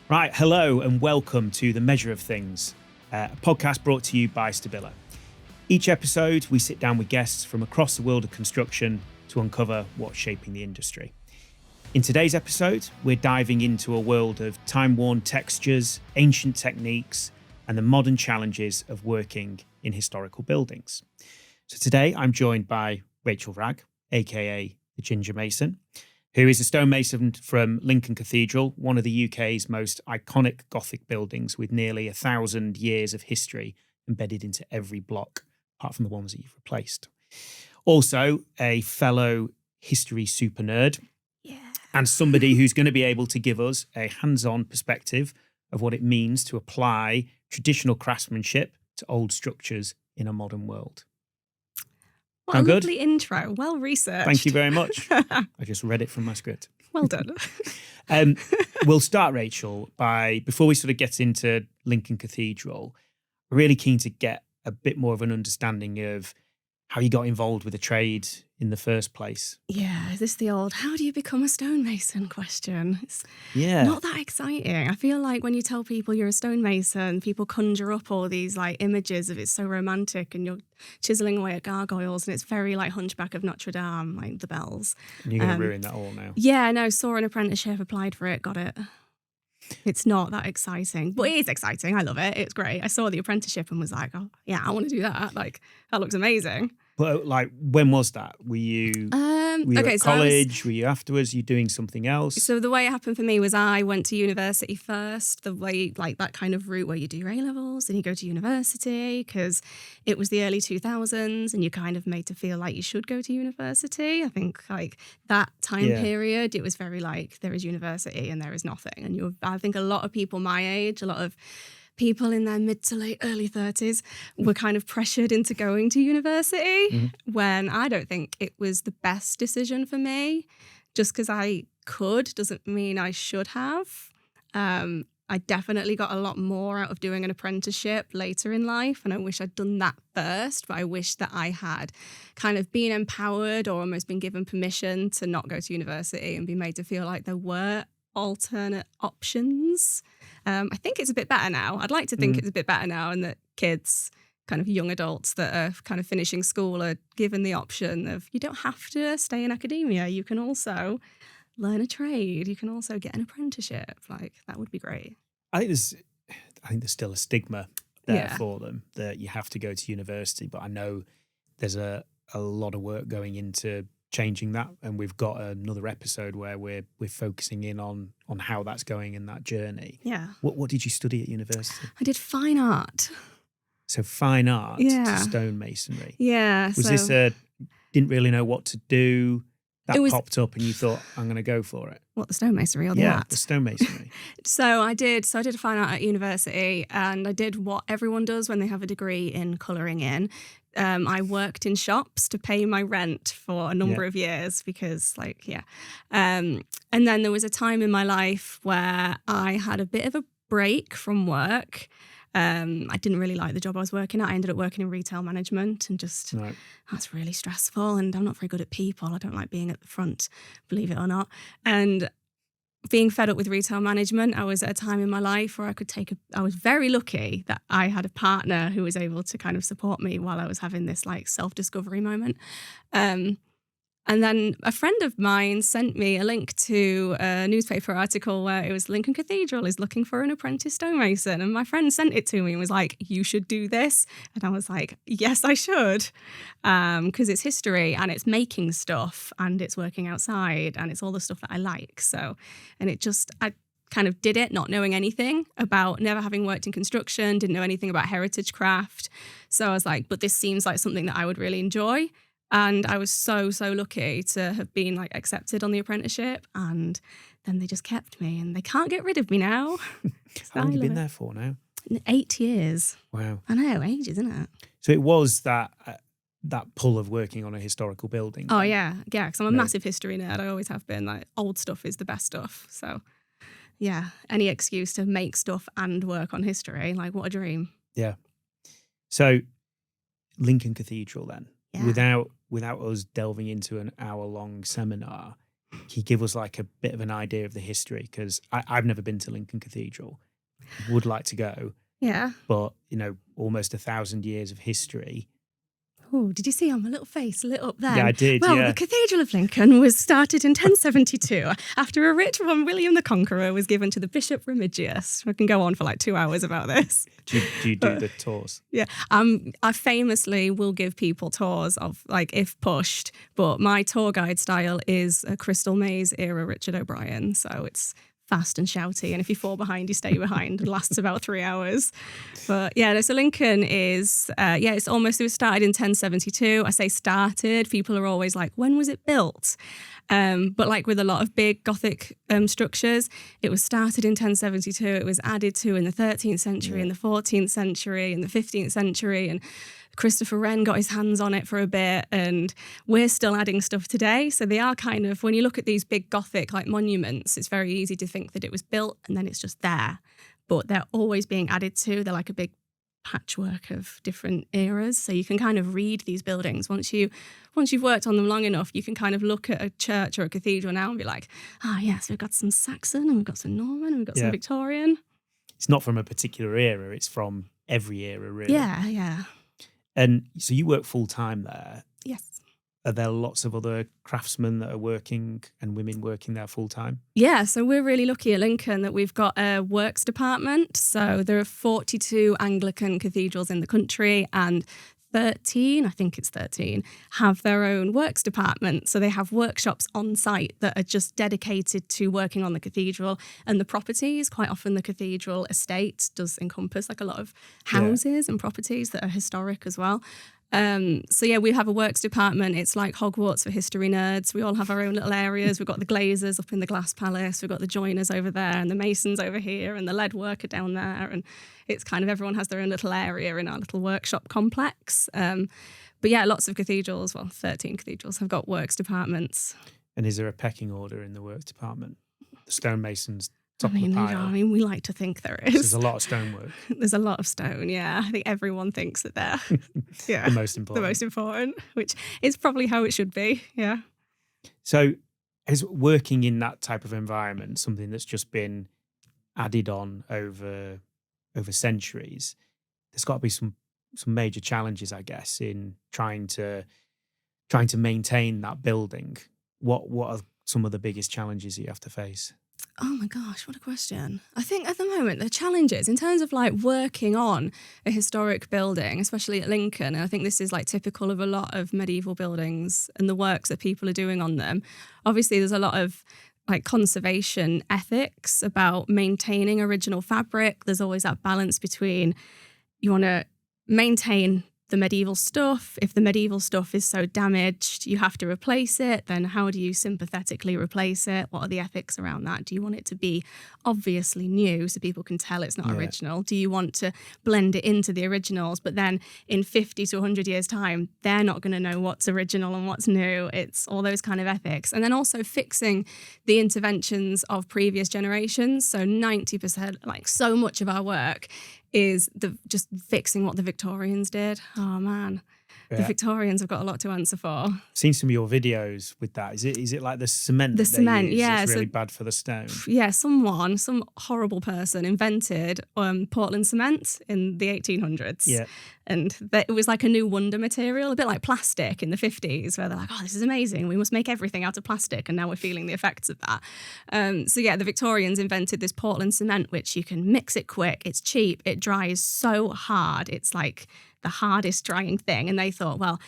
Right, hello and welcome to The Measure of Things, a podcast brought to you by Stabila. Each episode, we sit down with guests from across the world of construction to uncover what's shaping the industry. In today's episode, we're diving into a world of time-worn textures, ancient techniques, and the modern challenges of working in historical buildings. So today, I'm joined by Rachel Wragg, aka the Ginger Mason, who is a stonemason from Lincoln Cathedral, one of the UK's most iconic Gothic buildings with nearly 1,000 years of history embedded into every block, apart from the ones that you've replaced. Also, a fellow history super nerd, and somebody who's going to be able to give us a hands-on perspective of what it means to apply traditional craftsmanship to old structures in a modern world. What Sound a good? lovely intro. Well researched. Thank you very much. I just read it from my script. Well done. We'll start, Rachel, before we sort of get into Lincoln Cathedral, really keen to get a bit more of an understanding of how you got involved with the trade in the first place. Yeah, is this the old, how do you become a stonemason question? It's Yeah. not that exciting. I feel like when you tell people you're a stonemason, people conjure up all these like images of it's so romantic and you're chiseling away at gargoyles and it's very like Hunchback of Notre Dame, like the bells. And you're going to ruin that all now. Yeah, no, saw an apprenticeship, applied for it, got it. It's not that exciting, but it is exciting. I love it. It's great. I saw the apprenticeship and was like, oh, yeah, I want to do that. Like, that looks amazing. But like, when was that? Were you at college? Were you afterwards? Were you doing something else? So the way it happened for me was I went to university first, the way like that kind of route where you do your A-levels and you go to university because it was the early 2000s and you're kind of made to feel like you should go to university. I think like that time period, it was very like there is university and there is nothing. And I think a lot of people my age, a lot of people in their mid to late early 30s were kind of pressured into going to university when I don't think it was the best decision for me. Just because I could doesn't mean I should have. I definitely got a lot more out of doing an apprenticeship later in life, and I wish I'd done that first, but I wish that I had kind of been empowered or almost been given permission to not go to university and be made to feel like there were alternate options. I think it's a bit better now. I'd like to think it's a bit better now and that kids, kind of young adults that are kind of finishing school are given the option of you don't have to stay in academia. You can also learn a trade. You can also get an apprenticeship. Like, that would be great. I think there's still a stigma there for them that you have to go to university, but I know there's a lot of work going into changing that, and we've got another episode where we're focusing in on how that's going in that journey. Yeah. What did you study at university? I did fine art. So fine art to stonemasonry. Yeah. Was this didn't really know what to do? That popped up and you thought, I'm going to go for it. What, the stonemasonry or the art? The stonemasonry. So I did fine art at university, and I did what everyone does when they have a degree in colouring in. I worked in shops to pay my rent for a number of years because and then there was a time in my life where I had a bit of a break from work. I didn't really like the job I was working at. I ended up working in retail management and that's really stressful, and I'm not very good at people. I don't like being at the front, believe it or not. And being fed up with retail management, I was at a time in my life where I was very lucky that I had a partner who was able to kind of support me while I was having this like self-discovery moment. And then a friend of mine sent me a link to a newspaper article where it was Lincoln Cathedral is looking for an apprentice stonemason. And my friend sent it to me and was like, you should do this. And I was like, yes, I should. Because it's history and it's making stuff and it's working outside and it's all the stuff that I like. So, and I kind of did it not knowing anything about, never having worked in construction, didn't know anything about heritage craft. So I was like, but this seems like something that I would really enjoy. And I was so lucky to have been like accepted on the apprenticeship, and then they just kept me and they can't get rid of me now. How long have you been there for now? 8 years. Wow. I know, ages, isn't it? So it was that pull of working on a historical building. Oh yeah, because I'm a massive history nerd. I always have been. Like, old stuff is the best stuff. So yeah, any excuse to make stuff and work on history, like what a dream. Yeah. So Lincoln Cathedral then. Yeah. Without us delving into an hour-long seminar, Can you give us like a bit of an idea of the history? Because I've never been to Lincoln Cathedral. Would like to go, Yeah. but almost 1,000 years of history. Oh, did you see on my little face lit up then? Yeah, I did. Well, yeah. the Cathedral of Lincoln was started in 1072 after a writ from William the Conqueror was given to the Bishop Remigius. I can go on for like 2 hours about this. Do you do the tours? Yeah, I famously will give people tours of, like, if pushed, but my tour guide style is a Crystal Maze era Richard O'Brien, so it's fast and shouty, and if you fall behind, you stay behind. It lasts about 3 hours. But yeah, no, so Lincoln is, it was started in 1072. I say started, people are always like, when was it built? But like with a lot of big Gothic structures, it was started in 1072. It was added to in the 13th century, in the 14th century, in the 15th century, and Christopher Wren got his hands on it for a bit, and we're still adding stuff today. So they are kind of, when you look at these big Gothic like monuments, it's very easy to think that it was built and then it's just there. But they're always being added to. They're like a big patchwork of different eras. So you can kind of read these buildings. Once you've worked on them long enough, you can kind of look at a church or a cathedral now and be like, yes, we've got some Saxon and we've got some Norman and we've got some Victorian. It's not from a particular era, it's from every era, really. Yeah. And so you work full time there. Yes. Are there lots of other craftsmen that are working and women working there full time? Yeah, so we're really lucky at Lincoln that we've got a works department. So there are 42 Anglican cathedrals in the country, and 13, have their own works department. So they have workshops on site that are just dedicated to working on the cathedral and the properties. Quite often the cathedral estate does encompass like a lot of houses and properties that are historic as well. We have a works department. It's like Hogwarts for history nerds. We all have our own little areas. We've got the glazers up in the Glass Palace. We've got the joiners over there and the masons over here and the lead worker down there. And it's kind of, everyone has their own little area in our little workshop complex. Lots of cathedrals, 13 cathedrals have got works departments. And is there a pecking order in the works department? The stonemasons top of the pile. We like to think there is. There's a lot of stonework. There's a lot of stone, yeah. I think everyone thinks that they're the most important. Which is probably how it should be, yeah. So is working in that type of environment something that's just been added on over centuries? There's got to be some major challenges, I guess, in trying to maintain that building. What are some of the biggest challenges you have to face? Oh my gosh, what a question. I think at the moment the challenges in terms of like working on a historic building, especially at Lincoln, and I think this is like typical of a lot of medieval buildings and the works that people are doing on them. Obviously there's a lot of like conservation ethics about maintaining original fabric. There's always that balance between, you want to maintain the medieval stuff. If the medieval stuff is so damaged, you have to replace it. Then how do you sympathetically replace it? What are the ethics around that? Do you want it to be obviously new so people can tell it's not original? Do you want to blend it into the originals? But then in 50 to 100 years' time, they're not going to know what's original and what's new. It's all those kind of ethics. And then also fixing the interventions of previous generations. So 90%, like so much of our work is just fixing what the Victorians did. Oh man, the Victorians have got a lot to answer for. Seen some of your videos with that. Is it like the cement? The cement, yeah, it's really bad for the stone. Yeah, some horrible person invented Portland cement in the 1800s. Yeah, and it was like a new wonder material, a bit like plastic in the 50s, where they're like, "Oh, this is amazing. We must make everything out of plastic," and now we're feeling the effects of that. The Victorians invented this Portland cement, which you can mix it quick. It's cheap. It dries so hard. It's like the hardest drying thing. And they thought, well,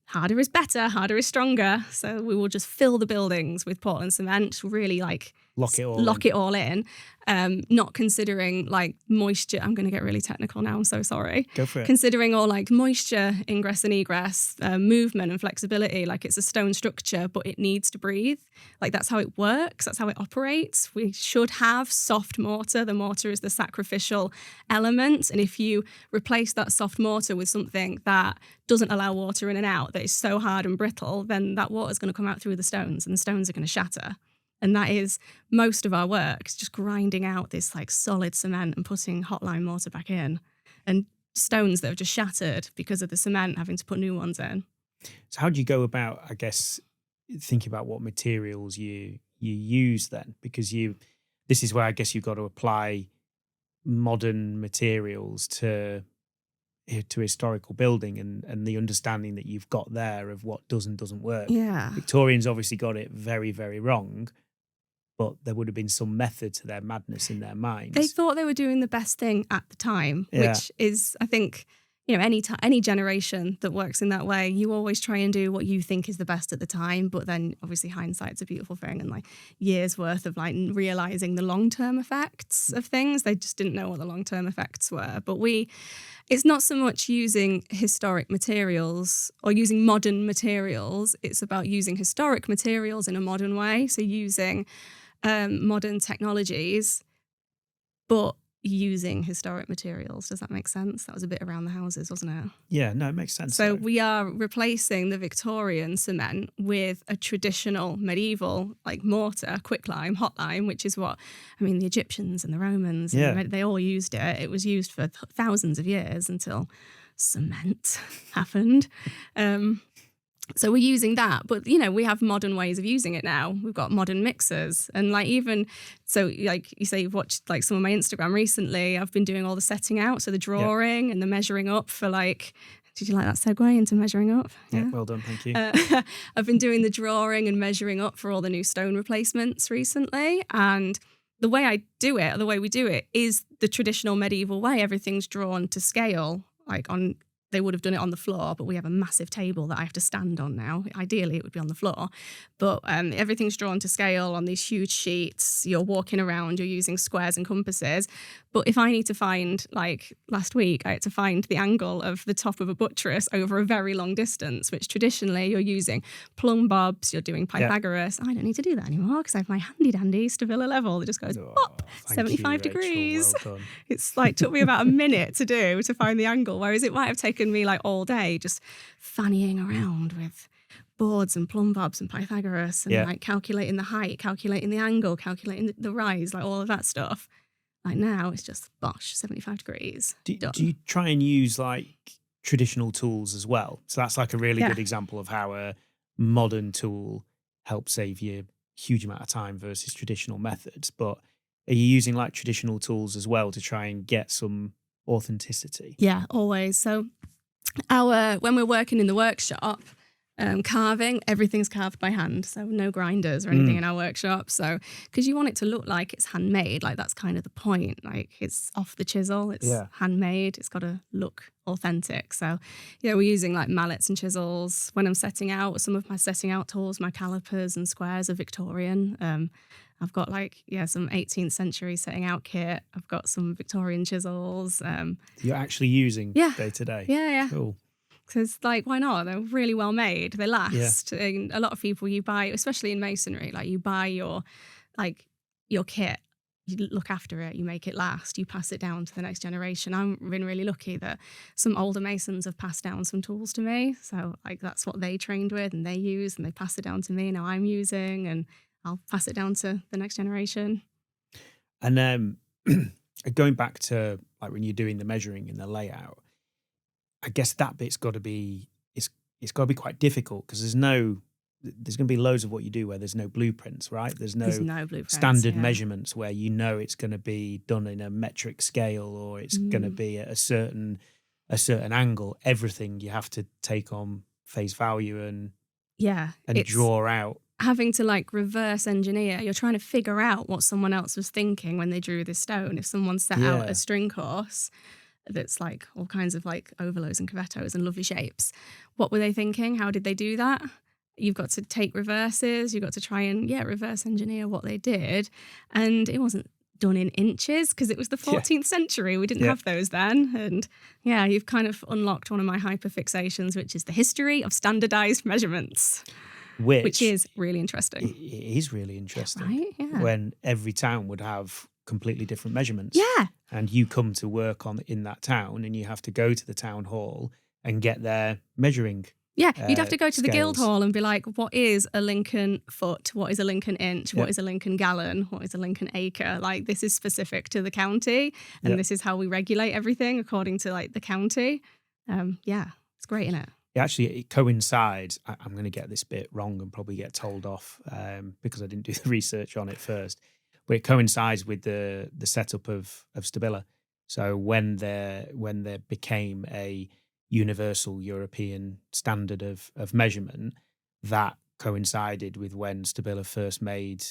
harder is better, harder is stronger. So we will just fill the buildings with Portland cement, really like lock it all in. Not considering like moisture. I'm going to get really technical now. I'm so sorry. Go for it. Considering all like moisture, ingress and egress, movement and flexibility. Like it's a stone structure, but it needs to breathe. Like that's how it works. That's how it operates. We should have soft mortar. The mortar is the sacrificial element. And if you replace that soft mortar with something that doesn't allow water in and out, that is so hard and brittle, then that water is going to come out through the stones and the stones are going to shatter. And that is most of our work, it's just grinding out this like solid cement and putting hot lime mortar back in. And stones that have just shattered because of the cement, having to put new ones in. So how do you go about, I guess, think about what materials you use then, because this is where I guess you've got to apply modern materials to historical building and the understanding that you've got there of what does and doesn't work. Yeah. Victorians obviously got it very, very wrong, but there would have been some method to their madness in their minds. They thought they were doing the best thing at the time, which is, I think, any generation that works in that way, you always try and do what you think is the best at the time. But then obviously hindsight's a beautiful thing, and like years worth of like realizing the long-term effects of things. They just didn't know what the long-term effects were. But it's not so much using historic materials or using modern materials. It's about using historic materials in a modern way. So using modern technologies, but using historic materials. Does that make sense? That was a bit around the houses, wasn't it? Yeah, no, it makes sense. So we are replacing the Victorian cement with a traditional medieval like mortar, quicklime, hot lime, which is what, I mean, the Egyptians and the Romans, they all used it. It was used for thousands of years until cement happened. So we're using that, but we have modern ways of using it now. We've got modern mixers, and like even so, like you say, you've watched like some of my Instagram recently. I've been doing all the setting out, so the drawing and the measuring up for like. Did you like that segue into measuring up? Yeah, well done, thank you. I've been doing the drawing and measuring up for all the new stone replacements recently, and the way I do it, or the way we do it, is the traditional medieval way. Everything's drawn to scale, like on. They would have done it on the floor, but we have a massive table that I have to stand on now. Ideally, it would be on the floor. But everything's drawn to scale on these huge sheets. You're walking around, you're using squares and compasses. But if I need to find, like last week, I had to find the angle of the top of a buttress over a very long distance, which traditionally you're using plumb bobs, you're doing Pythagoras. I don't need to do that anymore because I have my handy-dandy Stabila level that just goes pop, 75 degrees. Well done. It's like took me about a minute to find the angle, whereas it might have taken me like all day just fannying around with boards and plumb bobs and Pythagoras and like calculating the height, calculating the angle, calculating the rise, like all of that stuff. Like now it's just bosh, 75 degrees. Do you try and use like traditional tools as well? So that's like a really good example of how a modern tool helps save you a huge amount of time versus traditional methods. But are you using like traditional tools as well to try and get some authenticity? Yeah, always. So when we're working in the workshop, carving, everything's carved by hand. So no grinders or anything in our workshop. So, because you want it to look like it's handmade, like that's kind of the point. Like it's off the chisel, it's handmade, it's got to look authentic. So, we're using like mallets and chisels. When I'm setting out, some of my setting out tools, my calipers and squares are Victorian. I've got some 18th century setting out kit. I've got some Victorian chisels. You're actually using day to day? Yeah. Cool. Because why not? They're really well made. They last. Yeah. And a lot of people you buy, especially in masonry, like you buy your kit, you look after it, you make it last, you pass it down to the next generation. I've been really lucky that some older masons have passed down some tools to me. So that's what they trained with and they use and they pass it down to me. Now I'm using and I'll pass it down to the next generation. And going back to like when you're doing the measuring and the layout, I guess that bit's got to be it's got to be quite difficult because there's going to be loads of what you do where there's no blueprints, right? There's no blueprints, standard measurements where it's going to be done in a metric scale or it's going to be at a certain angle. Everything you have to take on face value and draw out. Having to reverse engineer, you're trying to figure out what someone else was thinking when they drew this stone. If someone set out a string course that's all kinds of overloads and cavettos and lovely shapes, what were they thinking? How did they do that? You've got to take reverses. You've got to try and reverse engineer what they did. And it wasn't done in inches because it was the 14th century. We didn't have those then. And you've kind of unlocked one of my hyperfixations, which is the history of standardized measurements. Which is really interesting. It is really interesting. Right? Yeah. When every town would have completely different measurements. Yeah. And you come to work in that town and you have to go to the town hall and get their measuring. Yeah, you'd have to go to the scales. guild hall and be like, what is a Lincoln foot? What is a Lincoln inch? What is a Lincoln gallon? What is a Lincoln acre? This is specific to the county and this is how we regulate everything according to the county. It's great, isn't it? it coincides. I'm going to get this bit wrong and probably get told off because I didn't do the research on it first. But it coincides with the setup of Stabila. So when there became a universal European standard of measurement, that coincided with when Stabila first made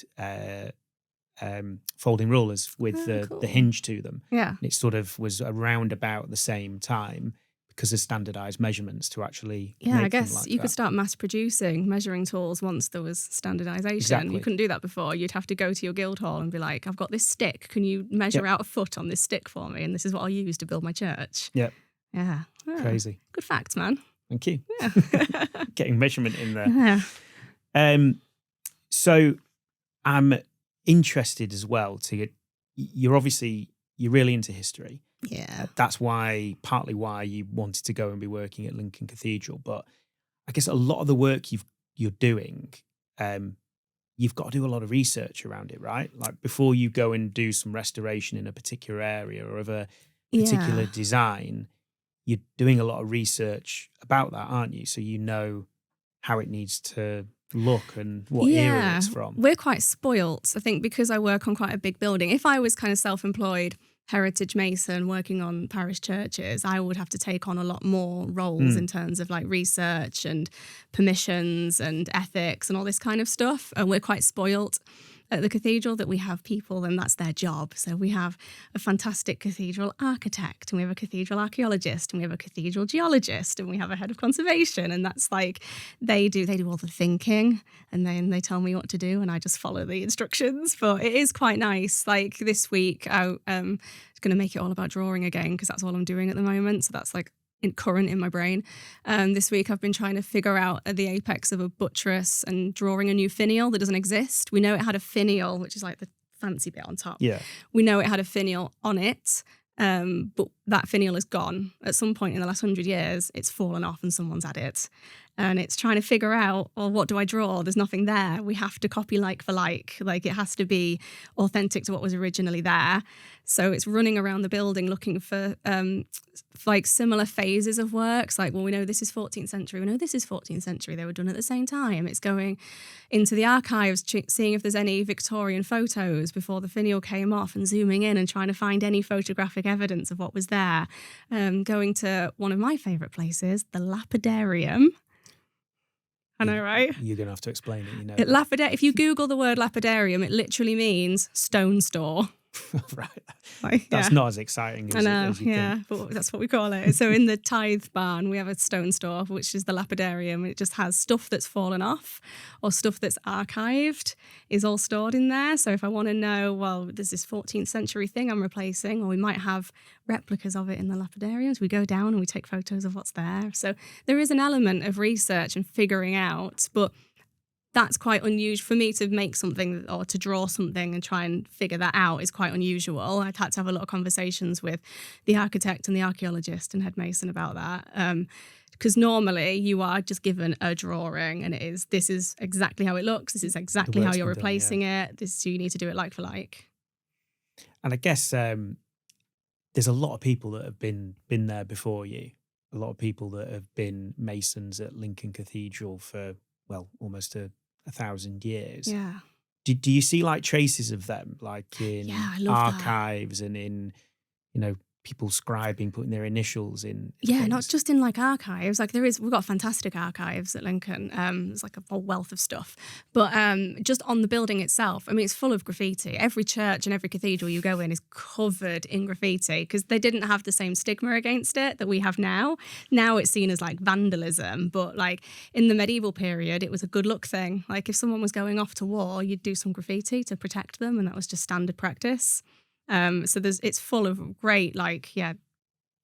folding rulers with the hinge to them. Yeah. And it sort of was around about the same time because of standardized measurements to actually make I guess them like you that. could start mass producing measuring tools once there was standardization. Exactly. You couldn't do that before. You'd have to go to your guild hall and be like, I've got this stick. Can you measure out a foot on this stick for me? And this is what I'll use to build my church. Yep. Yeah. Crazy. Good facts, man. Thank you. Yeah. Getting measurement in there. Yeah. So I'm interested as well you're really into history. Yeah. That's partly why you wanted to go and be working at Lincoln Cathedral. But I guess a lot of the work you're doing, you've got to do a lot of research around it, right? Like before you go and do some restoration in a particular area or of a particular design, you're doing a lot of research about that, aren't you? So you know how it needs to look and what era it's from. We're quite spoilt, I think, because I work on quite a big building. If I was kind of self-employed heritage mason working on parish churches, I would have to take on a lot more roles in terms of like research and permissions and ethics and all this kind of stuff. And we're quite spoilt at the cathedral that we have people and that's their job. So we have a fantastic cathedral architect and we have a cathedral archaeologist and we have a cathedral geologist and we have a head of conservation, and that's like they do all the thinking and then they tell me what to do and I just follow the instructions. But it is quite nice. Like this week I going to make it all about drawing again because that's all I'm doing at the moment. So that's like current in my brain. This week I've been trying to figure out the apex of a buttress and drawing a new finial that doesn't exist. We know it had a finial, which is like the fancy bit on top. Yeah. We know it had a finial on it, but that finial is gone. At some point in the last 100 years, it's fallen off and someone's had it. And it's trying to figure out, well, what do I draw? There's nothing there. We have to copy like for like. Like it has to be authentic to what was originally there. So it's running around the building looking for like similar phases of works. Like, well, we know this is 14th century. We know this is 14th century. They were done at the same time. It's going into the archives, seeing if there's any Victorian photos before the finial came off and zooming in and trying to find any photographic evidence of what was there. Going to one of my favourite places, the lapidarium. I know, right? You're going to have to explain it, you know. If you Google the word lapidarium, it literally means stone store. Right. Like, that's not as exciting as, as you think. But that's what we call it. So in the tithe barn, we have a stone store, which is the lapidarium. It just has stuff that's fallen off or stuff that's archived is all stored in there. So if I want to know, well, there's this 14th century thing I'm replacing, or we might have replicas of it in the lapidariums, we go down and we take photos of what's there. So there is an element of research and figuring out, but that's quite unusual for me to make something or to draw something and try and figure that out is quite unusual. I've had to have a lot of conversations with the architect and the archaeologist and head mason about that. Because normally you are just given a drawing and this is exactly how it looks. This is exactly how you're replacing it. So you need to do it like for like. And I guess there's a lot of people that have been there before you. A lot of people that have been masons at Lincoln Cathedral for, well, almost 1,000 years. Yeah. Do you see like traces of them, like in archives that. And in, you know, people scribing, putting their initials in? Yeah, things? not just in like archives. Like we've got fantastic archives at Lincoln. There's like a whole wealth of stuff. But just on the building itself, I mean, it's full of graffiti. Every church and every cathedral you go in is covered in graffiti because they didn't have the same stigma against it that we have now. Now it's seen as like vandalism, but like in the medieval period, it was a good luck thing. Like if someone was going off to war, you'd do some graffiti to protect them, and that was just standard practice. So it's full of great,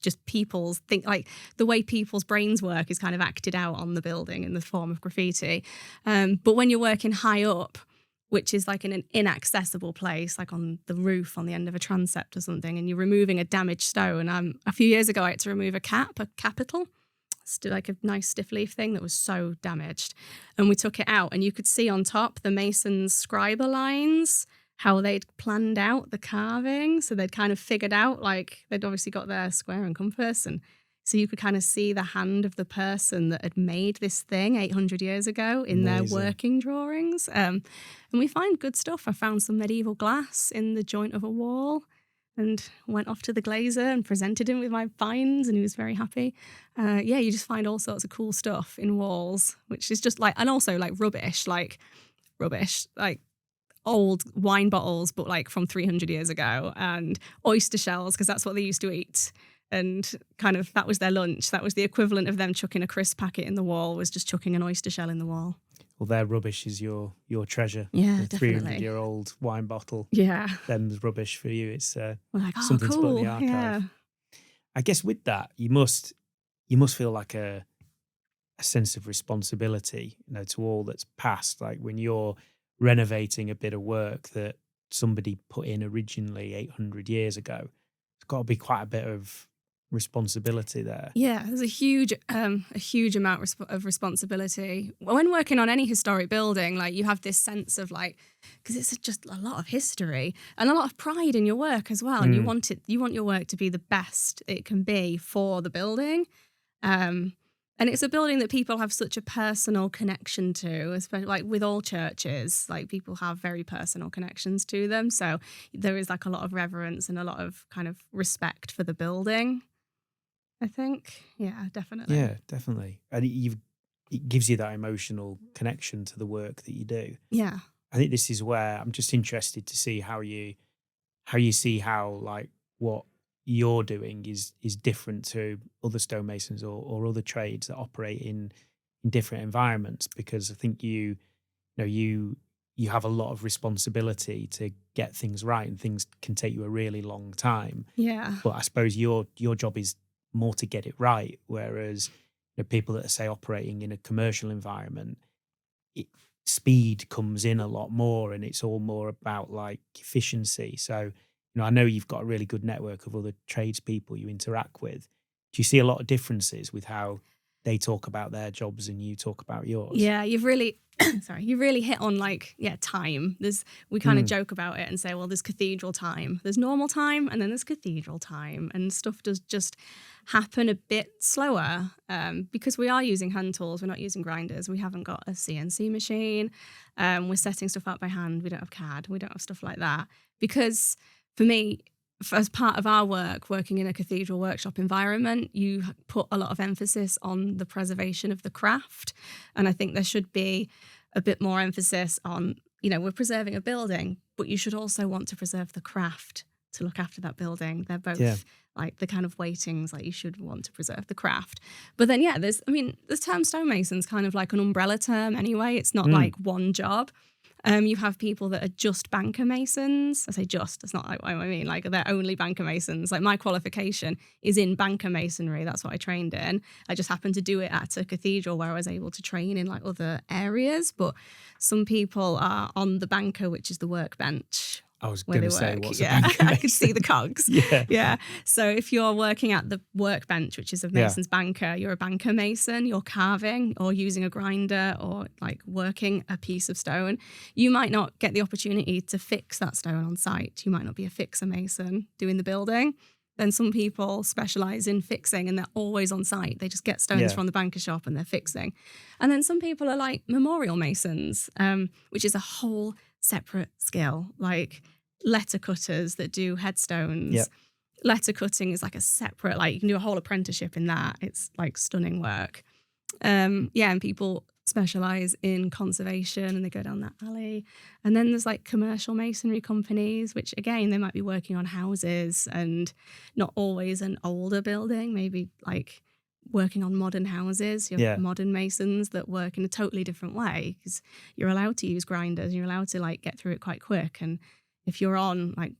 just people's think, like the way people's brains work is kind of acted out on the building in the form of graffiti. But when you're working high up, which is like in an inaccessible place, like on the roof on the end of a transept or something, and you're removing a damaged stone. A few years ago, I had to remove a capital, like a nice stiff leaf thing that was so damaged. And we took it out and you could see on top the mason's scriber lines, how they'd planned out the carving. So they'd kind of figured out, like, they'd obviously got their square and compass and So you could kind of see the hand of the person that had made this thing 800 years ago in their working drawings. And we find good stuff. I found some medieval glass in the joint of a wall and went off to the glazer and presented him with my finds, and he was very happy. You just find all sorts of cool stuff in walls, which is just like, and also like rubbish, like old wine bottles, but like from 300 years ago, and oyster shells, because that's what they used to eat. And kind of that was their lunch. That was the equivalent of them chucking a crisp packet in the wall, was just chucking an oyster shell in the wall. Well, their rubbish is your treasure. Yeah, the definitely. 300-year-old wine bottle. Yeah. Them's rubbish for you. It's We're like, oh, something cool. to put in the archive. Yeah. I guess with that, you must feel like a sense of responsibility, to all that's past. Like when you're renovating a bit of work that somebody put in originally 800 years ago, there's got to be quite a bit of responsibility there. Yeah, there's a huge amount of responsibility when working on any historic building. Like you have this sense of like, because it's just a lot of history and a lot of pride in your work as well, and you want your work to be the best it can be for the building. And it's a building that people have such a personal connection to, especially like with all churches, like people have very personal connections to them. So there is like a lot of reverence and a lot of kind of respect for the building, I think. Yeah, definitely. Yeah, definitely. And it gives you that emotional connection to the work that you do. Yeah. I think this is where I'm just interested to see how you see how like what you're doing is different to other stonemasons or other trades that operate in different environments, because I think you have a lot of responsibility to get things right, and things can take you a really long time. Yeah. But I suppose your job is more to get it right, whereas people that are, say, operating in a commercial environment, speed comes in a lot more, and it's all more about like efficiency. So I know you've got a really good network of other tradespeople you interact with. Do you see a lot of differences with how they talk about their jobs and you talk about yours? Yeah, you've really you've really hit on like, time. We kind of joke about it and say, well, there's cathedral time, there's normal time, and then there's cathedral time, and stuff does just happen a bit slower because we are using hand tools. We're not using grinders. We haven't got a CNC machine. We're setting stuff up by hand. We don't have CAD. We don't have stuff like that. Because for me, as part of our work, working in a cathedral workshop environment, you put a lot of emphasis on the preservation of the craft. And I think there should be a bit more emphasis on, we're preserving a building, but you should also want to preserve the craft to look after that building. They're both like the kind of weightings, like you should want to preserve the craft. But then, the term stonemason's kind of like an umbrella term anyway. It's not like one job. You have people that are just banker masons. I say just, that's not like what I mean. Like they're only banker masons. Like my qualification is in banker masonry. That's what I trained in. I just happened to do it at a cathedral where I was able to train in like other areas. But some people are on the banker, which is the workbench. I was going to say, what's a banker mason? I could see the cogs. Yeah. So if you're working at the workbench, which is a mason's banker, you're a banker mason, you're carving or using a grinder or like working a piece of stone. You might not get the opportunity to fix that stone on site. You might not be a fixer mason doing the building. Then some people specialize in fixing and they're always on site. They just get stones from the banker shop and they're fixing. And then some people are like memorial masons, which is a whole separate skill, like letter cutters that do headstones. Letter cutting is like a separate, like you can do a whole apprenticeship in that. It's like stunning work. And people specialize in conservation and they go down that alley. And then there's like commercial masonry companies, which again, they might be working on houses and not always an older building, maybe like working on modern houses. You have modern masons that work in a totally different way because you're allowed to use grinders. You're allowed to like get through it quite quick. And if you're on like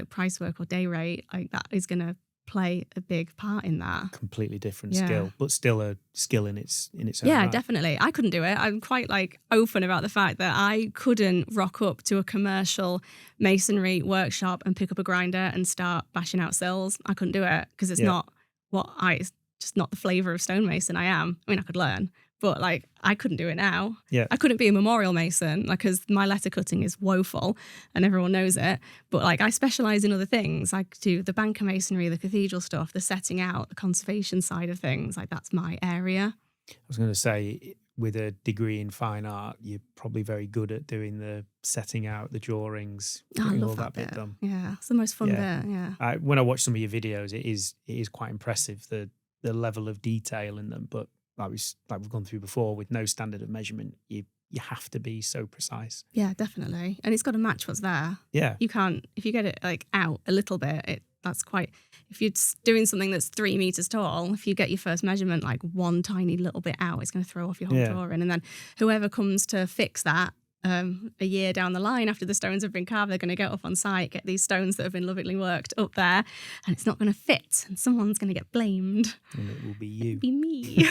price work or day rate, like that is going to play a big part in that. Completely different skill, but still a skill in its own Yeah, right. Definitely. I couldn't do it. I'm quite like open about the fact that I couldn't rock up to a commercial masonry workshop and pick up a grinder and start bashing out sills. I couldn't do it because it's not it's just not the flavour of stonemason I am. I mean, I could learn, But like, I couldn't do it now. Yeah. I couldn't be a memorial mason, like, because my letter cutting is woeful and everyone knows it. But like, I specialize in other things. I do the banker masonry, the cathedral stuff, the setting out, the conservation side of things. Like, that's my area. I was going to say, with a degree in fine art, you're probably very good at doing the setting out, the drawings, I getting love all that bit done. Yeah, it's the most fun Yeah. bit. Yeah. When I watch some of your videos, it is quite impressive, the level of detail in them. But like we've gone through before, with no standard of measurement, you have to be so precise. Yeah, definitely. And it's got to match what's there. Yeah. You can't, if you get it like out a little bit, that's quite, if you're doing something that's 3 meters tall, if you get your first measurement like one tiny little bit out, it's going to throw off your whole drawing. And then whoever comes to fix that a year down the line after the stones have been carved, they're going to get up on site, get these stones that have been lovingly worked up there, and it's not going to fit, and someone's going to get blamed. And it will be you. It'll be me.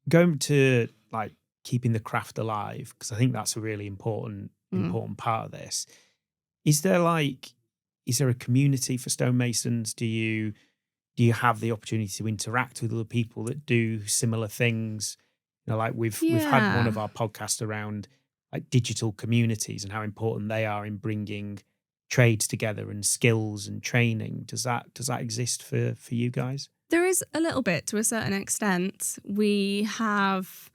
Going to like keeping the craft alive, because I think that's a really important part of this. Is there a community for stonemasons? Do you have the opportunity to interact with other people that do similar things? You know, like we've had one of our podcasts around like digital communities and how important they are in bringing trades together and skills and training. Does that exist for you guys? There is a little bit, to a certain extent. We have,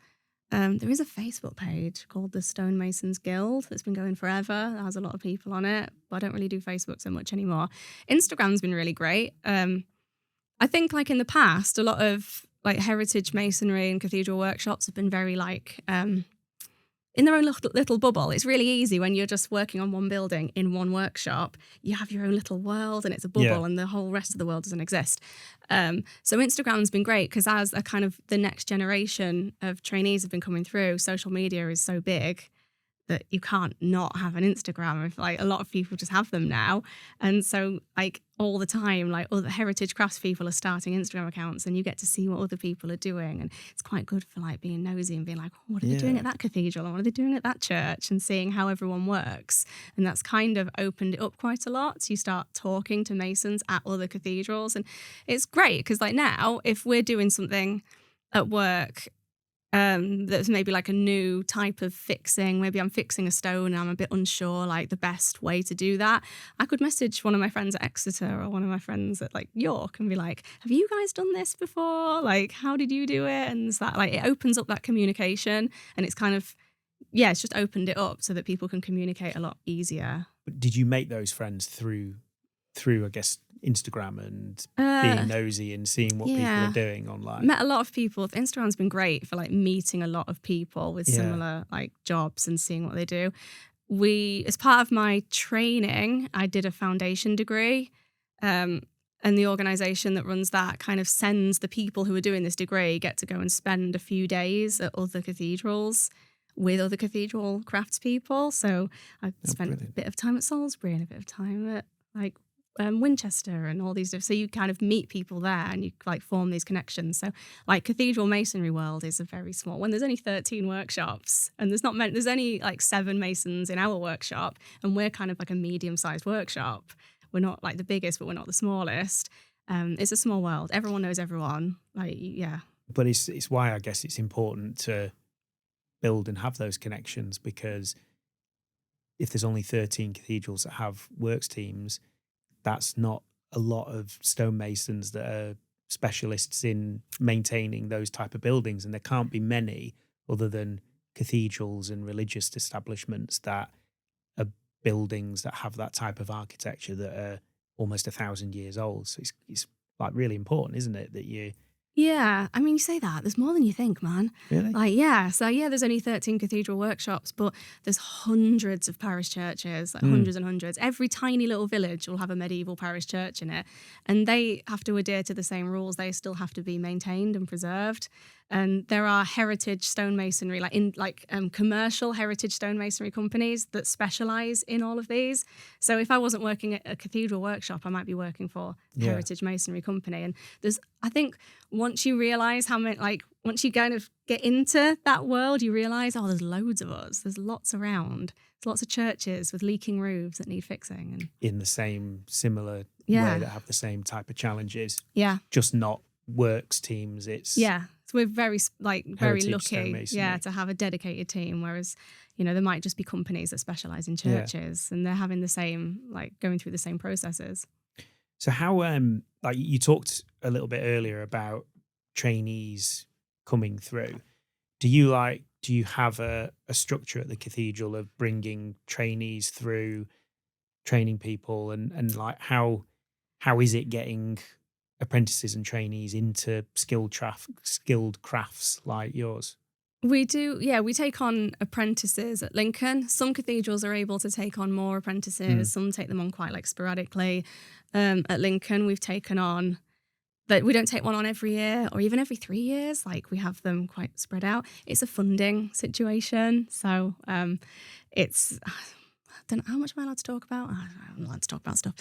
there is a Facebook page called the Stonemasons Guild that's been going forever. That has a lot of people on it, but I don't really do Facebook so much anymore. Instagram's been really great. I think like in the past, a lot of like heritage masonry and cathedral workshops have been very like in their own little bubble. It's really easy when you're just working on one building in one workshop. You have your own little world and it's a bubble and the whole rest of the world doesn't exist. So Instagram's been great because as a kind of the next generation of trainees have been coming through, social media is so big that you can't not have an Instagram. If like a lot of people just have them now. And so like all the time, like other heritage crafts people are starting Instagram accounts and you get to see what other people are doing. And it's quite good for like being nosy and being like, oh, what are they doing at that cathedral? And what are they doing at that church? And seeing how everyone works. And that's kind of opened it up quite a lot. So you start talking to masons at other cathedrals. And it's great because like now, if we're doing something at work that's maybe like a new type of fixing. Maybe I'm fixing a stone and I'm a bit unsure like the best way to do that. I could message one of my friends at Exeter or one of my friends at like York and be like, have you guys done this before? Like, how did you do it? And it's that like it opens up that communication and it's kind of, it's just opened it up so that people can communicate a lot easier. But did you make those friends through I guess Instagram and being nosy and seeing what people are doing online? Met a lot of people. Instagram's been great for like meeting a lot of people with similar like jobs and seeing what they do. As part of my training, I did a foundation degree, and the organisation that runs that kind of sends the people who are doing this degree get to go and spend a few days at other cathedrals with other cathedral craftspeople. So I spent a bit of time at Salisbury and a bit of time at like Winchester and all these different, so you kind of meet people there and you like form these connections. So like cathedral masonry world is a very small one. There's only 13 workshops and there's only like 7 masons in our workshop and we're kind of like a medium-sized workshop. We're not like the biggest, but we're not the smallest. It's a small world. Everyone knows everyone. Like, but it's why I guess it's important to build and have those connections, because if there's only 13 cathedrals that have works teams, that's not a lot of stonemasons that are specialists in maintaining those type of buildings. And there can't be many other than cathedrals and religious establishments that are buildings that have that type of architecture that are almost 1,000 years old. So it's like really important, isn't it, that you... Yeah, I mean, you say that, there's more than you think, man. Really? Like, there's only 13 cathedral workshops, but there's hundreds of parish churches, like hundreds and hundreds. Every tiny little village will have a medieval parish church in it, and they have to adhere to the same rules. They still have to be maintained and preserved. And there are heritage stonemasonry, commercial heritage stonemasonry companies that specialise in all of these. So if I wasn't working at a cathedral workshop, I might be working for a heritage masonry company. And I think once you realise once you kind of get into that world, you realise, there's loads of us. There's lots around. There's lots of churches with leaking roofs that need fixing. And in the same similar way that have the same type of challenges. Yeah. Just not works teams. It's So we're very very Heritage lucky, stonemasonry. to have a dedicated team. Whereas, there might just be companies that specialize in churches, and they're having the same, going through the same processes. So how, like you talked a little bit earlier about trainees coming through. Do you have a structure at the cathedral of bringing trainees through, training people, and like how is it getting apprentices and trainees into skilled crafts like yours? We do, we take on apprentices at Lincoln. Some cathedrals are able to take on more apprentices. Some take them on quite sporadically. At Lincoln, we've taken on, but we don't take one on every year or even every 3 years. We have them quite spread out. It's a funding situation. So it's, I don't know, how much am I allowed to talk about? I'm allowed to talk about stuff.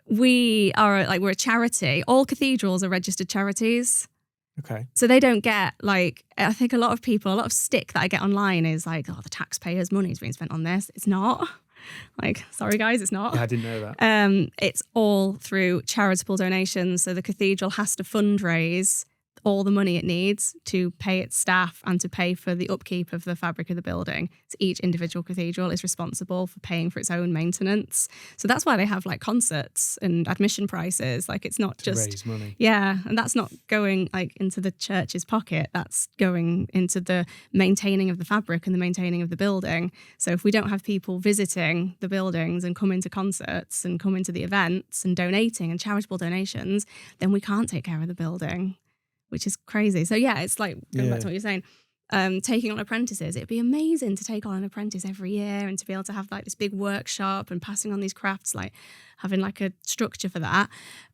We are, we're a charity. All cathedrals are registered charities. Okay. So they don't get, I think a lot of stick that I get online is the taxpayers' money is being spent on this. It's not. Sorry guys, it's not. Yeah, I didn't know that. It's all through charitable donations. So the cathedral has to fundraise all the money it needs to pay its staff and to pay for the upkeep of the fabric of the building. So each individual cathedral is responsible for paying for its own maintenance. So that's why they have concerts and admission prices. It's not To just raise money. Yeah, and that's not going into the church's pocket. That's going into the maintaining of the fabric and the maintaining of the building. So if we don't have people visiting the buildings and coming to concerts and coming to the events and donating and charitable donations, then we can't take care of the building, which is crazy. So it's going back to what you're saying, taking on apprentices. It'd be amazing to take on an apprentice every year and to be able to have this big workshop and passing on these crafts, having a structure for that.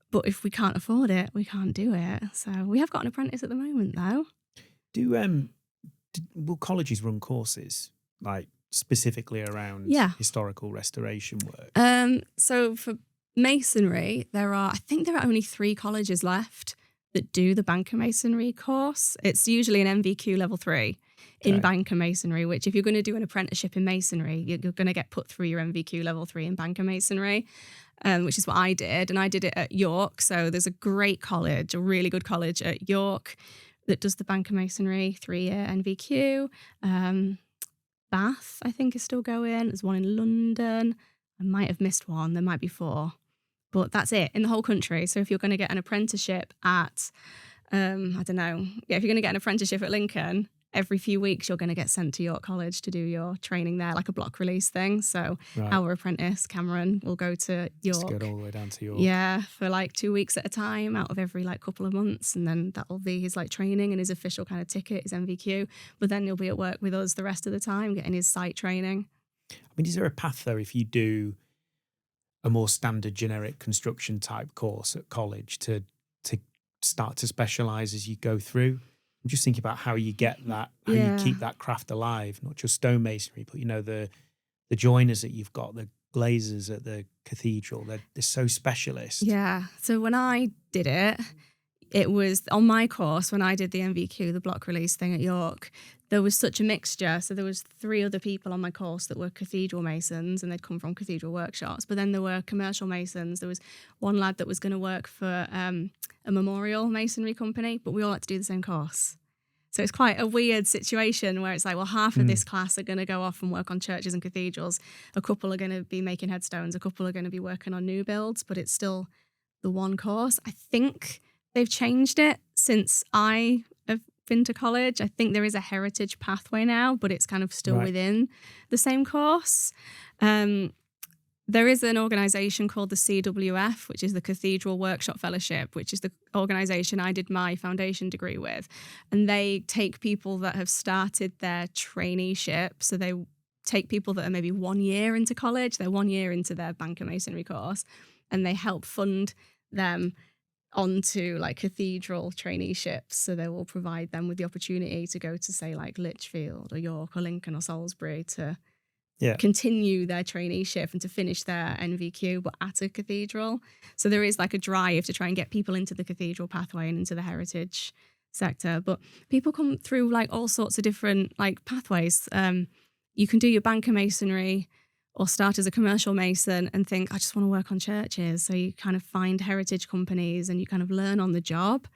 But if we can't afford it, we can't do it. So we have got an apprentice at the moment, though. Will colleges run courses specifically around historical restoration work? So for masonry, I think there are only 3 colleges left that do the banker masonry course. It's usually an MVQ level 3 in banker masonry, which if you're going to do an apprenticeship in masonry, you're going to get put through your MVQ level 3 in banker masonry, which is what I did. And I did it at York. So there's a great college, a really good college at York that does the banker masonry 3-year NVQ. Bath, I think, is still going. There's one in London. I might have missed one. There might be 4. But that's it in the whole country. So if you're going to get an apprenticeship at, if you're going to get an apprenticeship at Lincoln, every few weeks you're going to get sent to York College to do your training there, like a block release thing. So our apprentice, Cameron, will go to York. Just go all the way down to York. Yeah, for 2 weeks at a time out of every couple of months. And then that will be his training and his official kind of ticket, his MVQ. But then he'll be at work with us the rest of the time, getting his site training. I mean, is there a path though if you do a more standard generic construction type course at college to start to specialize as you go through? I'm just thinking about how you get that, how you keep that craft alive, not just stonemasonry, but the joiners that you've got, the glazers at the cathedral, they're so specialist. Yeah. So when I did it, it was on my course when I did the MVQ, the block release thing at York, there was such a mixture. So there was 3 other people on my course that were cathedral masons and they'd come from cathedral workshops. But then there were commercial masons. There was one lad that was going to work for a memorial masonry company, but we all had to do the same course. So it's quite a weird situation where it's half of this class are going to go off and work on churches and cathedrals. A couple are going to be making headstones. A couple are going to be working on new builds, but it's still the one course. I think they've changed it since I have been to college. I think there is a heritage pathway now, but it's kind of still within the same course. There is an organisation called the CWF, which is the Cathedral Workshop Fellowship, which is the organisation I did my foundation degree with. And they take people that have started their traineeship. So they take people that are maybe 1 year into college, they're 1 year into their banker masonry course, and they help fund them onto cathedral traineeships. So they will provide them with the opportunity to go to say Lichfield or York or Lincoln or Salisbury to continue their traineeship and to finish their NVQ, but at a cathedral. So there is a drive to try and get people into the cathedral pathway and into the heritage sector. But people come through all sorts of different pathways. You can do your banker masonry or start as a commercial mason and think, I just want to work on churches. So you kind of find heritage companies and you kind of learn on the job.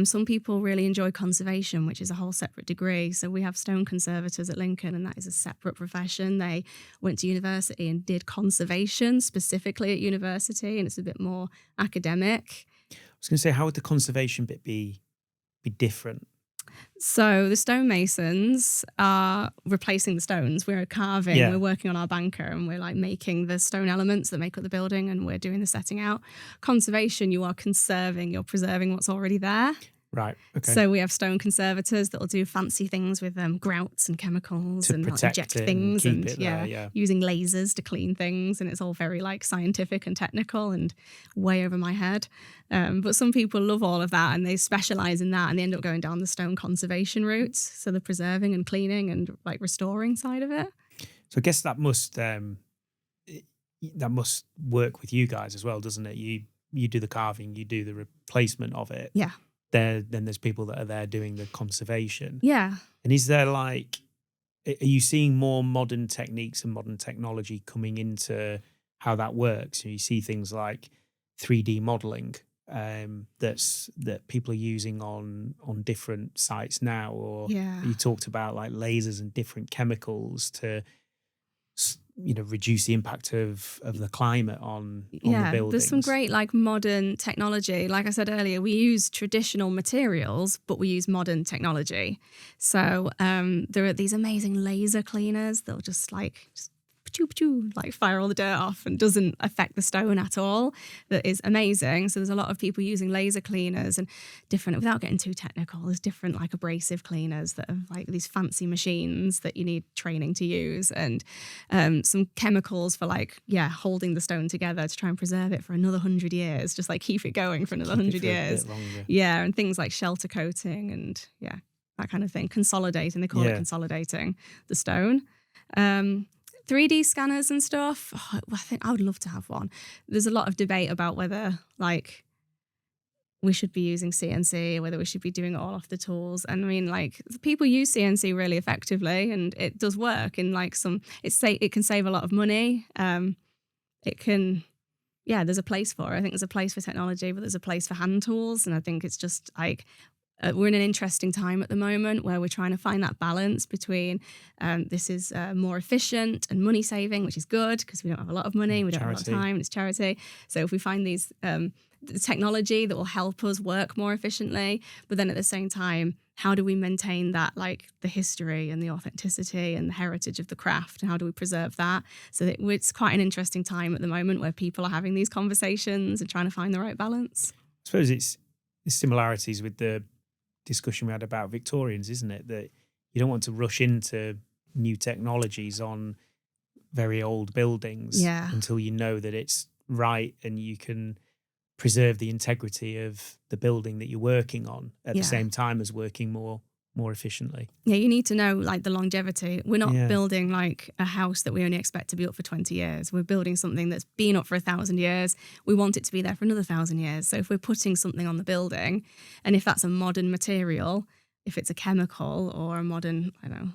Some people really enjoy conservation, which is a whole separate degree. So we have stone conservators at Lincoln, and that is a separate profession. They went to university and did conservation specifically at university, and it's a bit more academic. I was going to say, how would the conservation bit be different? So the stonemasons are replacing the stones. We're carving, Yeah. we're working on our banker, and we're like making the stone elements that make up the building, and we're doing the setting out. Conservation, you are conserving, you're preserving what's already there. Right. Okay. So we have stone conservators that will do fancy things with grouts and chemicals To and like, protect inject it and things keep and it there, yeah. using lasers to clean things, and it's all very like scientific and technical and way over my head. But some people love all of that and they specialize in that, and they end up going down the stone conservation route. So the preserving and cleaning and like restoring side of it. So I guess that must work with you guys as well, doesn't it? You do the carving, you do the replacement of it. Yeah. Then there's people that are there doing the conservation. Yeah. And is there like, are you seeing more modern techniques and modern technology coming into how that works? You see things like 3D modeling that people are using on different sites now, or you talked about like lasers and different chemicals to reduce the impact of the climate on the buildings. There's some great like modern technology. Like I said earlier, we use traditional materials, but we use modern technology. So there are these amazing laser cleaners that'll just fire all the dirt off and doesn't affect the stone at all. That is amazing. So there's a lot of people using laser cleaners and different, without getting too technical, there's different like abrasive cleaners that are like these fancy machines that you need training to use, and some chemicals for holding the stone together to try and preserve it for another 100 years, just like keep it going for another 100 years. Yeah, and things like shelter coating and that kind of thing. Consolidating, they call it consolidating the stone. 3D scanners and stuff. Oh, I think I would love to have one. There's a lot of debate about whether like we should be using CNC or whether we should be doing it all off the tools. And I mean, like people use CNC really effectively, and it does work. In like it can save a lot of money. It can, there's a place for it. I think there's a place for technology, but there's a place for hand tools. And I think it's just like, we're in an interesting time at the moment where we're trying to find that balance between this is more efficient and money saving, which is good because we don't have a lot of money, we don't have a lot of time, it's charity. So if we find these the technology that will help us work more efficiently, but then at the same time, how do we maintain that, like the history and the authenticity and the heritage of the craft, and how do we preserve that? So that it's quite an interesting time at the moment where people are having these conversations and trying to find the right balance. I suppose it's similarities with the discussion we had about Victorians, isn't it? That you don't want to rush into new technologies on very old buildings until you know that it's right and you can preserve the integrity of the building that you're working on at the same time as working more efficiently. Yeah, you need to know like the longevity. We're not building like a house that we only expect to be up for 20 years. We're building something that's been up for 1,000 years. We want it to be there for another 1,000 years. So if we're putting something on the building, and if that's a modern material, if it's a chemical or a modern,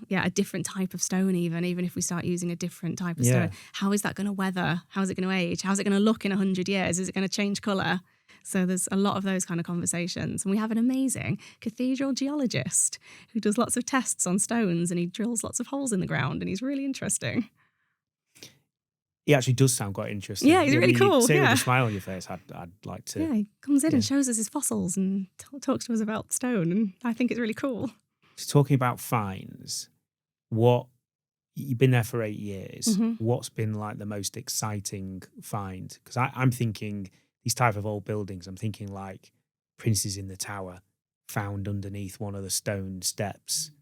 a different type of stone, even if we start using a different type of stone, how is that going to weather? How is it going to age? How's it going to look in 100 years? Is it going to change colour? So there's a lot of those kind of conversations. And we have an amazing cathedral geologist who does lots of tests on stones, and he drills lots of holes in the ground, and he's really interesting. He actually does sound quite interesting. Yeah, he's really cool. Say with a smile on your face, I'd like to. Yeah, he comes in and shows us his fossils and talks to us about stone, and I think it's really cool. So talking about finds, you've been there for 8 years. Mm-hmm. What's been like the most exciting find? Because I'm thinking these type of old buildings, I'm thinking like Princes in the Tower found underneath one of the stone steps.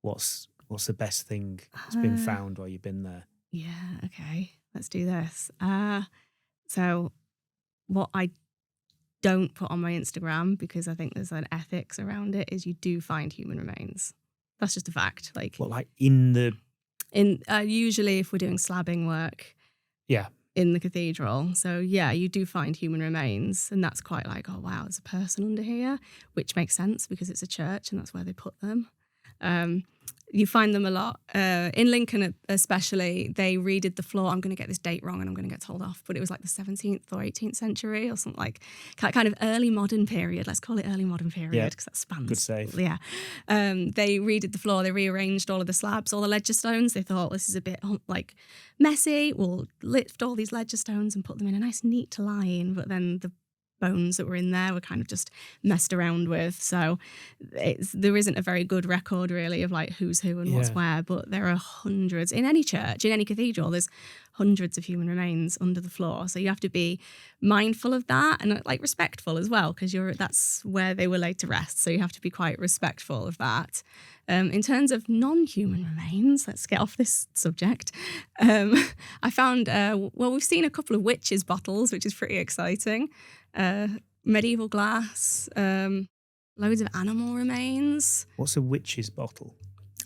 What's the best thing that's been found while you've been there? Yeah, okay. Let's do this. So what I don't put on my Instagram, because I think there's an ethics around it, is you do find human remains. That's just a fact. Like usually if we're doing slabbing work in the cathedral. So you do find human remains, and that's quite like, oh wow, there's a person under here, which makes sense because it's a church and that's where they put them. You find them a lot. In Lincoln especially, they redid the floor. I'm going to get this date wrong and I'm going to get told off, but it was like the 17th or 18th century or something, like kind of early modern period. Let's call it early modern period because that spans. Good save. Yeah. They redid the floor. They rearranged all of the slabs, all the ledger stones. They thought, this is a bit like messy. We'll lift all these ledger stones and put them in a nice neat line. But then the bones that were in there were kind of just messed around with. So there isn't a very good record really of like who's who and what's where, but there are hundreds in any church, in any cathedral, there's hundreds of human remains under the floor. So you have to be mindful of that and like respectful as well, because that's where they were laid to rest. So you have to be quite respectful of that. In terms of non-human remains, let's get off this subject. I found, we've seen a couple of witches' bottles, which is pretty exciting. Medieval glass, loads of animal remains. What's a witch's bottle?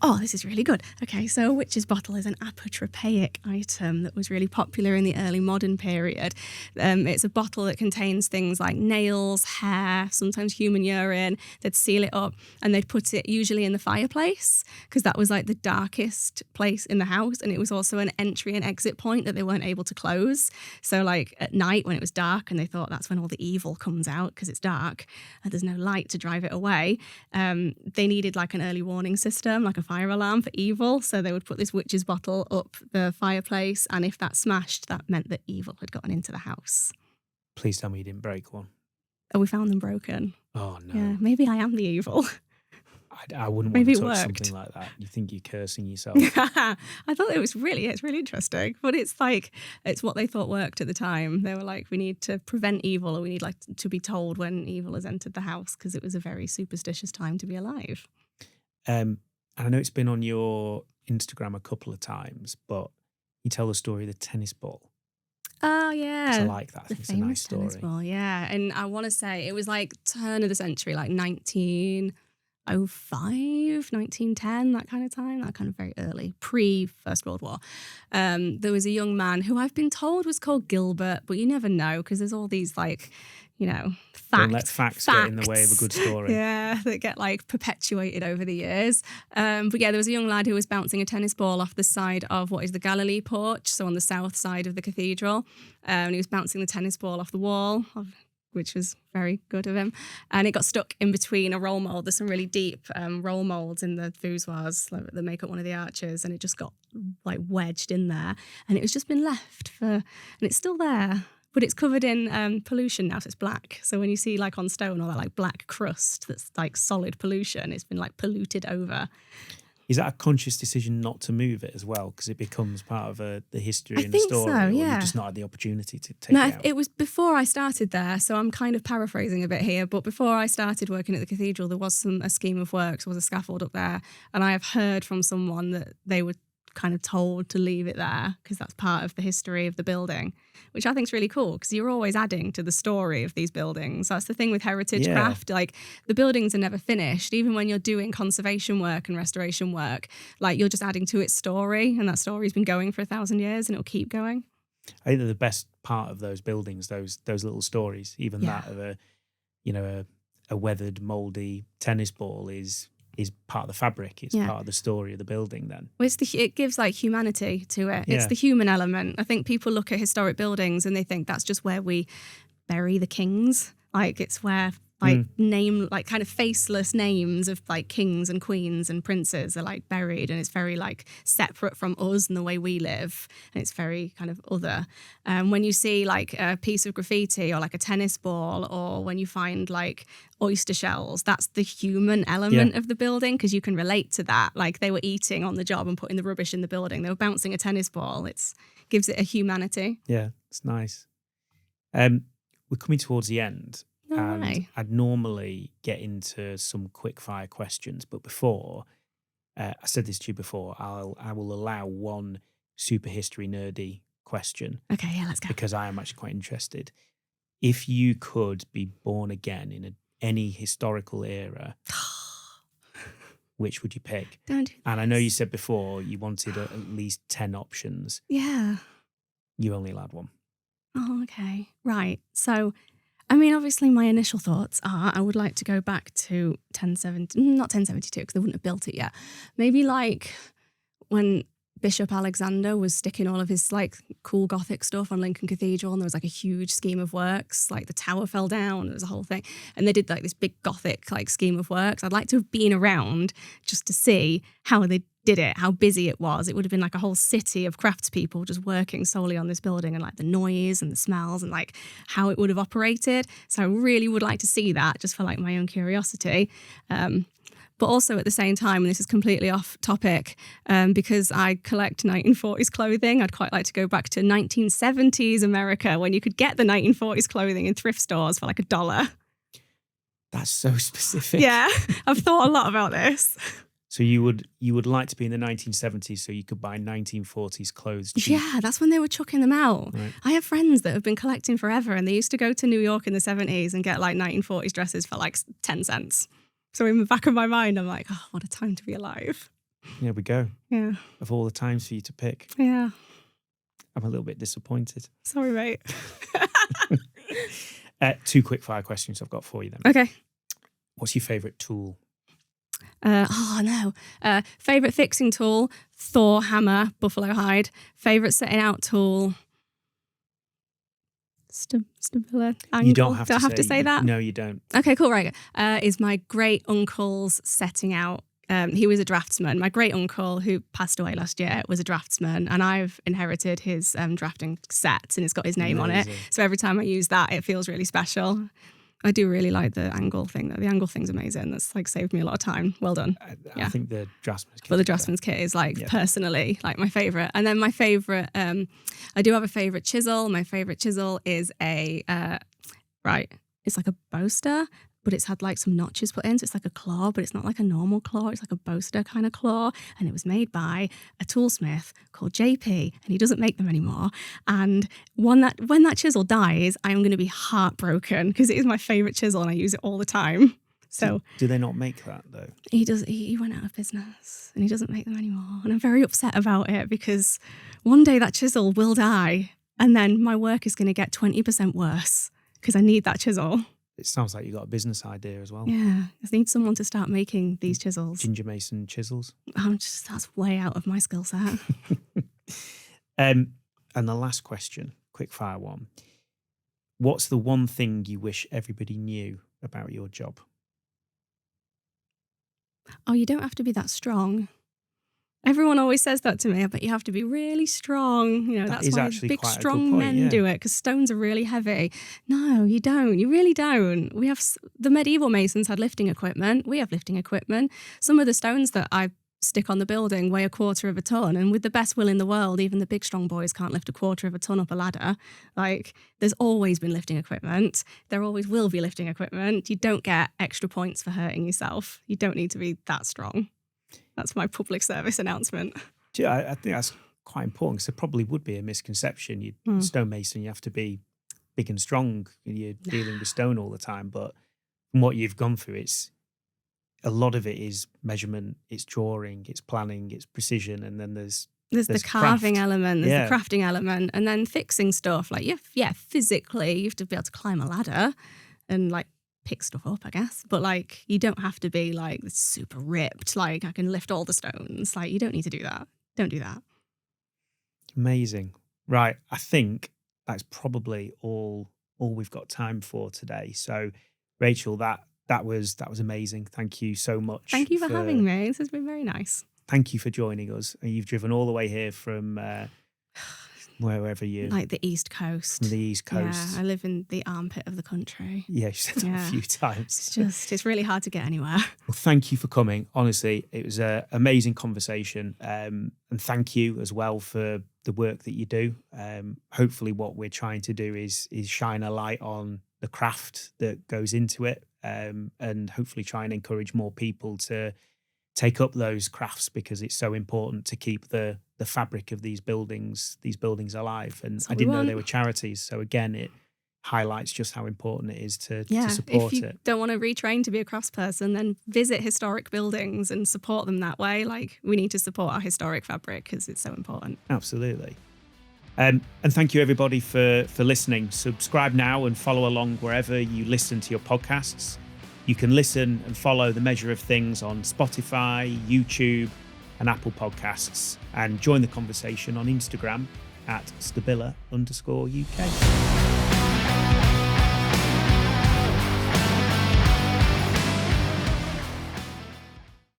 Oh, this is really good. Okay, so a witch's bottle is an apotropaic item that was really popular in the early modern period. It's a bottle that contains things like nails, hair, sometimes human urine. They'd seal it up and they'd put it usually in the fireplace because that was like the darkest place in the house, and it was also an entry and exit point that they weren't able to close. So like at night when it was dark, and they thought that's when all the evil comes out because it's dark and there's no light to drive it away, they needed like an early warning system, like a fire alarm for evil. So they would put this witch's bottle up the fireplace, and if that smashed, that meant that evil had gotten into the house. Please tell me you didn't break one. Oh, we found them broken. Oh no. Yeah, maybe I am the evil. I wouldn't Maybe want to it touch worked. something like that. You think you're cursing yourself. I thought it's really interesting, but it's what they thought worked at the time. They were like, we need to prevent evil, or we need like to be told when evil has entered the house, because it was a very superstitious time to be alive. And I know it's been on your Instagram a couple of times, but you tell the story of the tennis ball. Oh, yeah. 'Cause I like that. I think The it's a nice famous story. tennis ball, yeah. And I want to say it was like turn of the century, like 1905, 1910, that kind of time, that kind of very early, pre-First World War. There was a young man who I've been told was called Gilbert, but you never know because there's all these like, facts. Don't let facts get in the way of a good story. Yeah, that get like perpetuated over the years. But yeah, there was a young lad who was bouncing a tennis ball off the side of what is the Galilee porch, so on the south side of the cathedral. And he was bouncing the tennis ball off the wall, which was very good of him. And it got stuck in between a roll mould. There's some really deep roll moulds in the voussoirs that make up one of the arches, and it just got like wedged in there. And it was just been left and it's still there. But it's covered in pollution now, so it's black. So when you see like on stone all that like black crust that's like solid pollution, it's been like polluted over. Is that a conscious decision not to move it as well, because it becomes part of the history I and the think story? so, Or yeah. you just not had the opportunity to take No, it out? it was before I started there, so I'm kind of paraphrasing a bit here. But before I started working at the cathedral, there was a scheme of works, there was a scaffold up there, and I have heard from someone that they were kind of told to leave it there because that's part of the history of the building, which I think is really cool because you're always adding to the story of these buildings. That's the thing with heritage craft. Like the buildings are never finished. Even when you're doing conservation work and restoration work, like you're just adding to its story, and that story's been going for 1,000 years and it'll keep going. I think that the best part of those buildings, those little stories, even that of a weathered, mouldy tennis ball is part of the fabric. It's part of the story of the building then. Well, it gives like humanity to it. Yeah. It's the human element. I think people look at historic buildings and they think that's just where we bury the kings. Like it's where like kind of faceless names of like kings and queens and princes are like buried, and it's very like separate from us and the way we live, and it's very kind of other. When you see like a piece of graffiti or like a tennis ball, or when you find like oyster shells, that's the human element of the building, because you can relate to that. Like they were eating on the job and putting the rubbish in the building. They were bouncing a tennis ball. It gives it a humanity. Yeah, it's nice. We're coming towards the end. And I'd normally get into some quick fire questions, but before, I said this to you before, I will allow one super history nerdy question. Okay, yeah, let's go. Because I am actually quite interested. If you could be born again in any historical era, which would you pick? Don't do And I know you said before you wanted at least 10 options. Yeah. You only allowed one. Oh, okay. Right. So I mean, obviously my initial thoughts are I would like to go back to 1070, not 1072 because they wouldn't have built it yet. Maybe like when Bishop Alexander was sticking all of his like cool Gothic stuff on Lincoln Cathedral, and there was like a huge scheme of works, like the tower fell down, there was a whole thing, and they did like this big Gothic like scheme of works. I'd like to have been around just to see how they did it, how busy it was. It would have been like a whole city of craftspeople just working solely on this building, and like the noise and the smells and like how it would have operated. So I really would like to see that just for like my own curiosity. But also at the same time, and this is completely off topic, because I collect 1940s clothing, I'd quite like to go back to 1970s America when you could get the 1940s clothing in thrift stores for like $1. That's so specific. Yeah, I've thought a lot about this. So you would like to be in the 1970s so you could buy 1940s clothes cheap. Yeah, that's when they were chucking them out. Right. I have friends that have been collecting forever, and they used to go to New York in the 70s and get like 1940s dresses for like 10 cents. So in the back of my mind, I'm like, oh, what a time to be alive. Here we go. Yeah. Of all the times for you to pick. Yeah. I'm a little bit disappointed. Sorry, mate. 2 quick fire questions I've got for you then. Okay. What's your favourite tool? Favourite fixing tool, Thor hammer, buffalo hide. Favourite setting out tool, Stabila angle. You don't have Do I have to say that? No, you don't. Okay, cool, right. Is my great uncle's setting out. He was a draftsman. My great uncle, who passed away last year, was a draftsman, and I've inherited his drafting set, and it's got his name on it. So every time I use that, it feels really special. I do really like the angle thing, though. The angle thing's amazing. That's like saved me a lot of time. Well done. I think the draftsman's kit. But the draftsman's kit is like personally like my favourite. And then my favourite, I do have a favourite chisel. My favourite chisel is it's like a Boaster, but it's had like some notches put in. So it's like a claw, but it's not like a normal claw. It's like a Boaster kind of claw. And it was made by a toolsmith called JP, and he doesn't make them anymore. And when that chisel dies, I am going to be heartbroken because it is my favourite chisel and I use it all the time. So do they not make that though? He went out of business and he doesn't make them anymore. And I'm very upset about it because one day that chisel will die and then my work is going to get 20% worse because I need that chisel. It sounds like you got a business idea as well. Yeah, I need someone to start making these chisels. Ginger Mason chisels. That's way out of my skill set. And the last question, quick fire one. What's the one thing you wish everybody knew about your job? Oh, you don't have to be that strong. Everyone always says that to me, but you have to be really strong. You know, that's why big, strong men do it, because stones are really heavy. No, you don't. You really don't. We have the medieval masons had lifting equipment. We have lifting equipment. Some of the stones that I stick on the building weigh 1/4 of a ton, and with the best will in the world, even the big strong boys can't lift 1/4 of a ton up a ladder. Like, there's always been lifting equipment. There always will be lifting equipment. You don't get extra points for hurting yourself. You don't need to be that strong. That's my public service announcement. Yeah, I think that's quite important because there probably would be a misconception. Stonemason, you have to be big and strong. You're dealing with stone all the time. But from what you've gone through, it's a lot of it is measurement, it's drawing, it's planning, it's precision, and then there's the carving craft. element, there's the crafting element, and then fixing stuff. Like, physically, you have to be able to climb a ladder and like pick stuff up, I guess. But like, you don't have to be like super ripped. Like, I can lift all the stones. Like, you don't need to do that. Don't do that. Amazing. Right. I think that's probably all we've got time for today. So, Rachel, that was amazing. Thank you so much. Thank you for having me. This has been very nice. Thank you for joining us. You've driven all the way here from wherever you... Like the East Coast. From the East Coast. Yeah, I live in the armpit of the country. Yeah, you said that a few times. It's really hard to get anywhere. Well, thank you for coming. Honestly, it was an amazing conversation. And thank you as well for the work that you do. Hopefully what we're trying to do is shine a light on the craft that goes into it, and hopefully try and encourage more people to take up those crafts, because it's so important to keep the fabric of these buildings alive. And I didn't know they were charities. So again, it highlights just how important it is to support it. If you don't want to retrain to be a craftsperson, then visit historic buildings and support them that way. Like, we need to support our historic fabric because it's so important. Absolutely. And thank you everybody for listening. Subscribe now and follow along wherever you listen to your podcasts. You can listen and follow The Measure of Things on Spotify, YouTube and Apple Podcasts, and join the conversation on Instagram at @Stabila_UK.